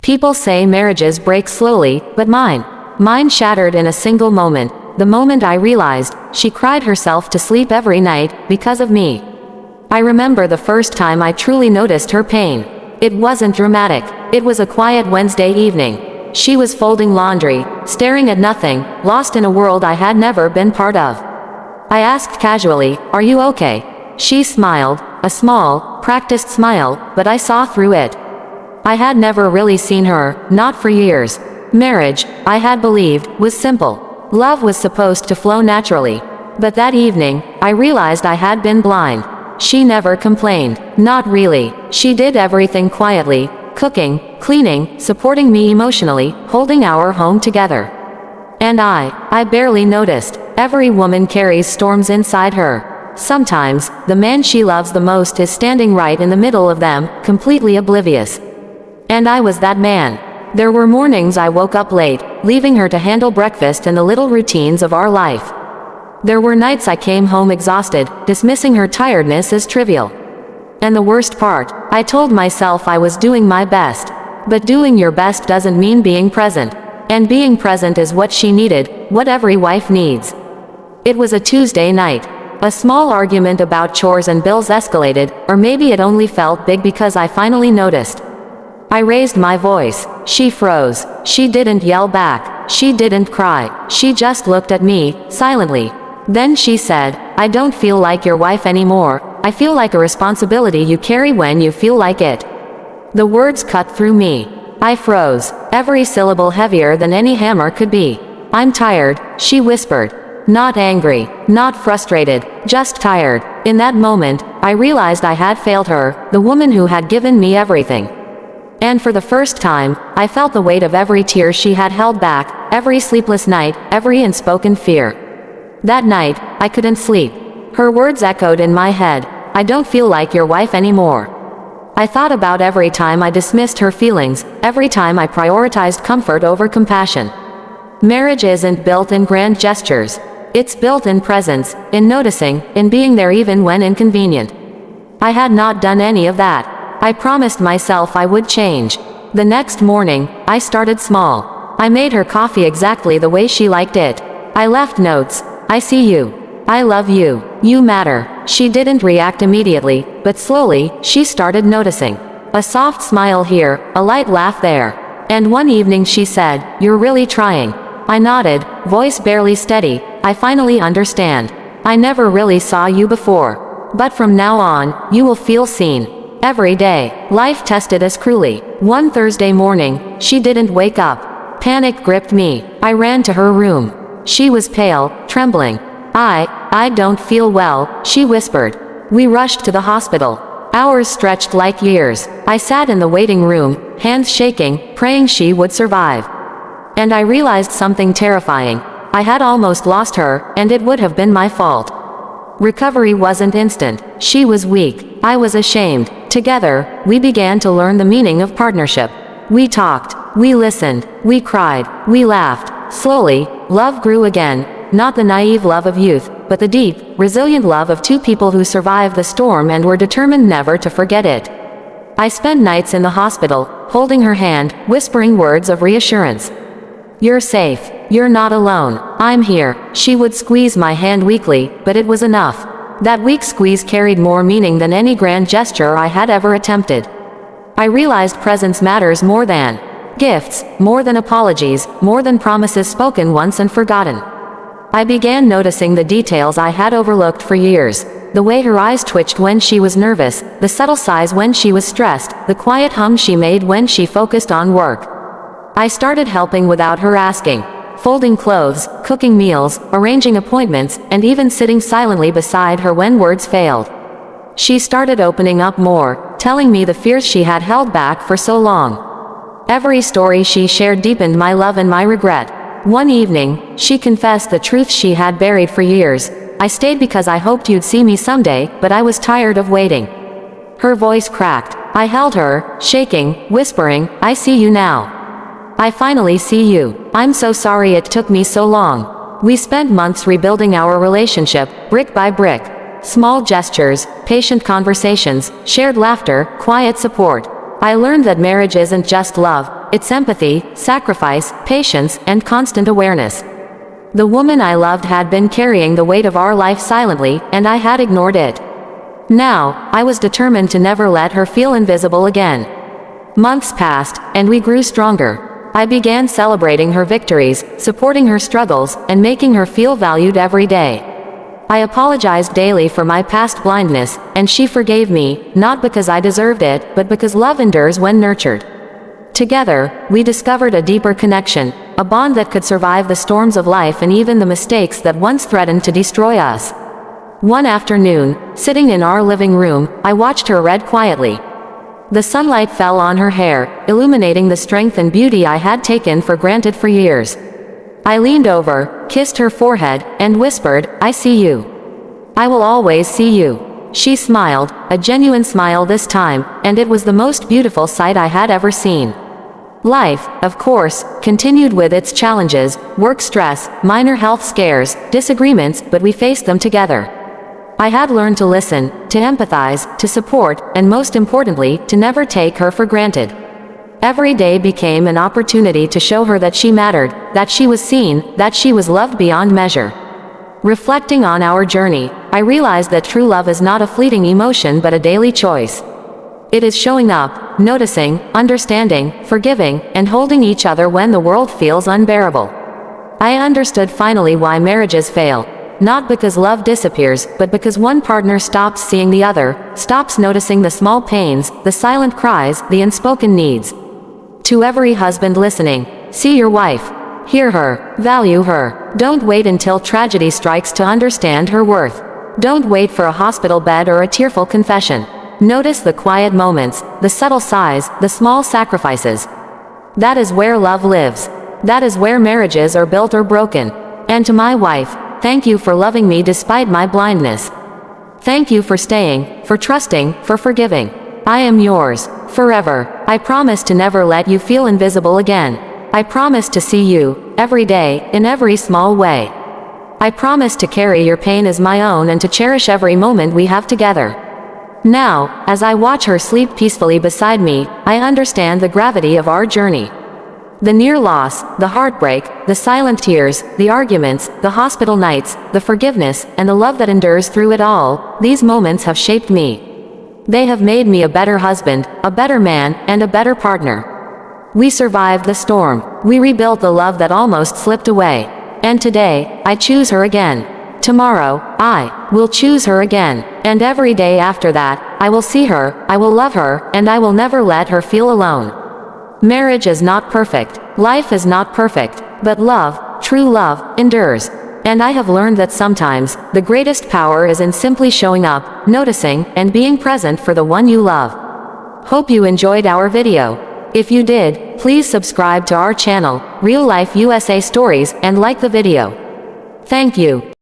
People say marriages break slowly, but mine shattered in a single moment. The moment I realized she cried herself to sleep every night because of me. I remember the first time I truly noticed her pain. It wasn't dramatic. It was a quiet Wednesday evening. She was folding laundry, staring at nothing, lost in a world I had never been part of. I asked casually, "Are you okay?" She smiled, a small, practiced smile, but I saw through it. I had never really seen her, not for years. Marriage, I had believed, was simple. Love was supposed to flow naturally. But that evening, I realized I had been blind. She never complained. Not really. She did everything quietly. Cooking, cleaning, supporting me emotionally, holding our home together. And I barely noticed. Every woman carries storms inside her. Sometimes, the man she loves the most is standing right in the middle of them, completely oblivious. And I was that man. There were mornings I woke up late, leaving her to handle breakfast and the little routines of our life. There were nights I came home exhausted, dismissing her tiredness as trivial. And the worst part, I told myself I was doing my best. But doing your best doesn't mean being present. And being present is what she needed, what every wife needs. It was a Tuesday night. A small argument about chores and bills escalated, or maybe it only felt big because I finally noticed. I raised my voice. She froze. She didn't yell back. She didn't cry. She just looked at me, silently. Then she said, "I don't feel like your wife anymore. I feel like a responsibility you carry when you feel like it." The words cut through me. I froze, every syllable heavier than any hammer could be. "I'm tired," she whispered. Not angry, not frustrated, just tired. In that moment, I realized I had failed her, the woman who had given me everything. And for the first time, I felt the weight of every tear she had held back, every sleepless night, every unspoken fear. That night, I couldn't sleep. Her words echoed in my head. "I don't feel like your wife anymore." I thought about every time I dismissed her feelings, every time I prioritized comfort over compassion. Marriage isn't built in grand gestures. It's built in presence, in noticing, in being there even when inconvenient. I had not done any of that. I promised myself I would change. The next morning, I started small. I made her coffee exactly the way she liked it. I left notes. "I see you. I love you. You matter." She didn't react immediately, but slowly, she started noticing. A soft smile here, a light laugh there. And one evening she said, "You're really trying." I nodded, voice barely steady. "I finally understand. I never really saw you before. But from now on, you will feel seen." Every day, life tested us cruelly. One Thursday morning, she didn't wake up. Panic gripped me. I ran to her room. She was pale, trembling. I don't feel well," she whispered. We rushed to the hospital. Hours stretched like years. I sat in the waiting room, hands shaking, praying she would survive. And I realized something terrifying. I had almost lost her, and it would have been my fault. Recovery wasn't instant. She was weak. I was ashamed. Together, we began to learn the meaning of partnership. We talked. We listened. We cried. We laughed. Slowly, love grew again. Not the naive love of youth, but the deep, resilient love of two people who survived the storm and were determined never to forget it. I spent nights in the hospital, holding her hand, whispering words of reassurance. "You're safe. You're not alone. I'm here." She would squeeze my hand weakly, but it was enough. That weak squeeze carried more meaning than any grand gesture I had ever attempted. I realized presence matters more than gifts, more than apologies, more than promises spoken once and forgotten. I began noticing the details I had overlooked for years. The way her eyes twitched when she was nervous, the subtle sighs when she was stressed, the quiet hum she made when she focused on work. I started helping without her asking. Folding clothes, cooking meals, arranging appointments, and even sitting silently beside her when words failed. She started opening up more, telling me the fears she had held back for so long. Every story she shared deepened my love and my regret. One evening, she confessed the truth she had buried for years. "I stayed because I hoped you'd see me someday, but I was tired of waiting." Her voice cracked. I held her, shaking, whispering, "I see you now. I finally see you. I'm so sorry it took me so long." We spent months rebuilding our relationship, brick by brick. Small gestures, patient conversations, shared laughter, quiet support. I learned that marriage isn't just love, it's empathy, sacrifice, patience, and constant awareness. The woman I loved had been carrying the weight of our life silently, and I had ignored it. Now, I was determined to never let her feel invisible again. Months passed, and we grew stronger. I began celebrating her victories, supporting her struggles, and making her feel valued every day. I apologized daily for my past blindness, and she forgave me, not because I deserved it, but because love endures when nurtured. Together, we discovered a deeper connection, a bond that could survive the storms of life and even the mistakes that once threatened to destroy us. One afternoon, sitting in our living room, I watched her read quietly. The sunlight fell on her hair, illuminating the strength and beauty I had taken for granted for years. I leaned over, kissed her forehead, and whispered, "I see you. I will always see you." She smiled, a genuine smile this time, and it was the most beautiful sight I had ever seen. Life, of course, continued with its challenges, work stress, minor health scares, disagreements, but we faced them together. I had learned to listen, to empathize, to support, and most importantly, to never take her for granted. Every day became an opportunity to show her that she mattered, that she was seen, that she was loved beyond measure. Reflecting on our journey, I realized that true love is not a fleeting emotion but a daily choice. It is showing up, noticing, understanding, forgiving, and holding each other when the world feels unbearable. I understood finally why marriages fail. Not because love disappears, but because one partner stops seeing the other, stops noticing the small pains, the silent cries, the unspoken needs. To every husband listening, see your wife. Hear her, value her. Don't wait until tragedy strikes to understand her worth. Don't wait for a hospital bed or a tearful confession. Notice the quiet moments, the subtle sighs, the small sacrifices. That is where love lives. That is where marriages are built or broken. And to my wife, thank you for loving me despite my blindness. Thank you for staying, for trusting, for forgiving. I am yours, forever. I promise to never let you feel invisible again. I promise to see you, every day, in every small way. I promise to carry your pain as my own and to cherish every moment we have together. Now, as I watch her sleep peacefully beside me, I understand the gravity of our journey. The near loss, the heartbreak, the silent tears, the arguments, the hospital nights, the forgiveness, and the love that endures through it all, these moments have shaped me. They have made me a better husband, a better man, and a better partner. We survived the storm. We rebuilt the love that almost slipped away. And today, I choose her again. Tomorrow, I will choose her again. And every day after that, I will see her, I will love her, and I will never let her feel alone. Marriage is not perfect. Life is not perfect. But love, true love, endures. And I have learned that sometimes, the greatest power is in simply showing up, noticing, and being present for the one you love. Hope you enjoyed our video. If you did, please subscribe to our channel, Real Life USA Stories, and like the video. Thank you.